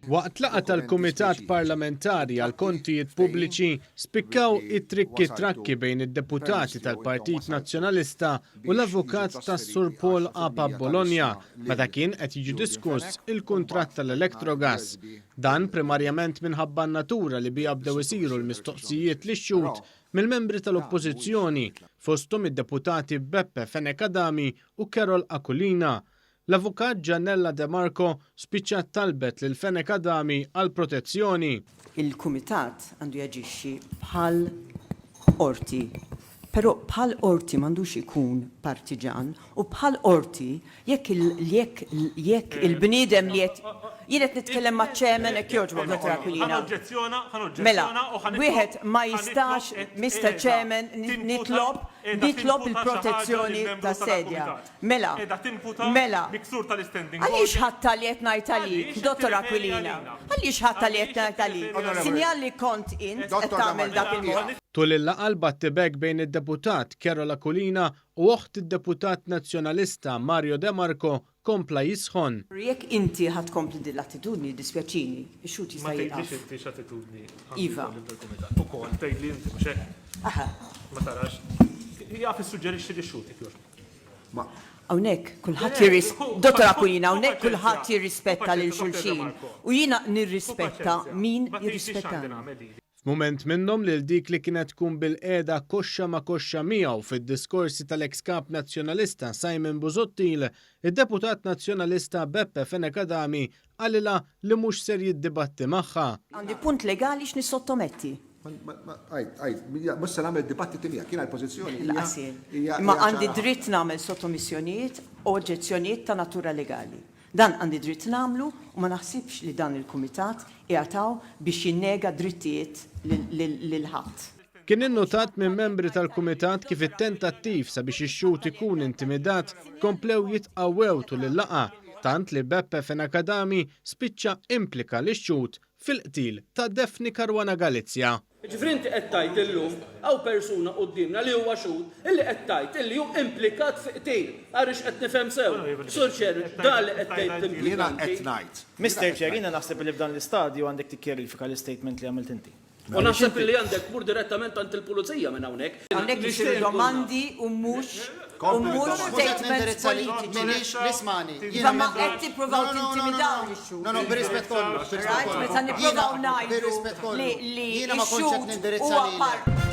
Waqt laqgħa tal-Kumitat Parlamentari għal Kontijiet Pubbliċi spikkaw it-trikki-trakki bejn id-deputati tal-Partit Nazzjonalista u l-avukat tas-Sur Paul Apa Bologna meta kien qed jiġi diskuss il-kuntratt tal-Electrogas. Dan primarjament minħabba n-natura li bija bdew isiru l-mistoqsijiet li xxut mill-membri tal-Oppożizzjoni fosthom id-deputati Beppe Fenekadami u Carol Aquilina. L-avukat Giannella De Marco spiċċat talbet lil Fenekadami għal protezzjoni. Il-Kumitat għandu jaġixxi bħal orti, però bħal orti m'għandux ikun partiġan u bħal orti jekk il-bniedem li jienet nitkellem ma' ċemen e kjoġbok Dr. Aquilina. Mela, wieħed ma jistax, Mr. Chairman, nitlob il-protezzjoni ta' sedja. Mela, għaliex ħatta li qed ngħid għalik, Dr. Aquilina? Għaliex ħatta li qed ngħid għalik? Sinjal li kont int qed tagħmel dak il-mod. Tul il-laqgħa l-battibek bejn id-deputat Carol Aquilina u oħt id-deputat nazzjonalista Mario De Marco kompla jisħon. Jekk inti ħadd kompli din l-attitudni dispjaċini, ix-xut jista' Ma tgħidlix attitudni. Iva. Ukoll tgħidli inti mhux hekk. Ma tarax. Jaf issuġġerixxi li xut. Hawnhekk kulħadd Dottor Aquilina, hawnhekk kulħadd jirrispetta lil xulxin u jiena nirrispetta min jirrispettani. F'mument minnhom lil dik li kienet tkun bil-qiegħda koxxa ma' koxxa miegħu fid-diskorsi tal-ex-kap nazzjonalista Simon Busuttil, id-deputat nazzjonalista Beppe Fenekadami għalilha li mhux ser jiddibatti magħha. Għandi punt legali x'nissottometti. Mhux se nagħmel dibattiti miegħek, kien l-pożizzjoni. Imma għandi dritt nagħmel sottomissjonijiet u oġġezzjonijiet ta' natura legali. Dan għandi dritt nagħmlu u ma naħsibx li dan il-Kumitat jagħtaw biex jinnega drittijiet lil ħadd. Kien innotat minn membri tal-Kumitat kif it-tentattiv sabiex ix-xut ikun intimidat komplew jitqawwew tul il-laqgħa, tant li Beppe Fenekadami spiċċa implika li xut fil-qtil ta' Defni Karwana Galizja. Ġifri inti qed tgħid illum hawn persuna qudiemna li huwa xhud illi qed tgħid illi hu implikat fi qtil. Għariex qed nifhem sew. Sur Cher, dan li qed tgħid implikat. Jiena qed ngħid. Mr. Chair, jiena naħseb li f'dan l-istadju għandek tikkjerifika l-istatement li għamilt inti. U naħseb li għandek mur direttament għand il-pulizija minn hawnhekk. Hawnhekk isiru domandi u mhux statement politiċi. Nismani. Imma qed tippruvaw tintimidaw ix-xhud. No, bir-rispett kollu. Meta nippruvaw ngħidu li x-xhud huwa part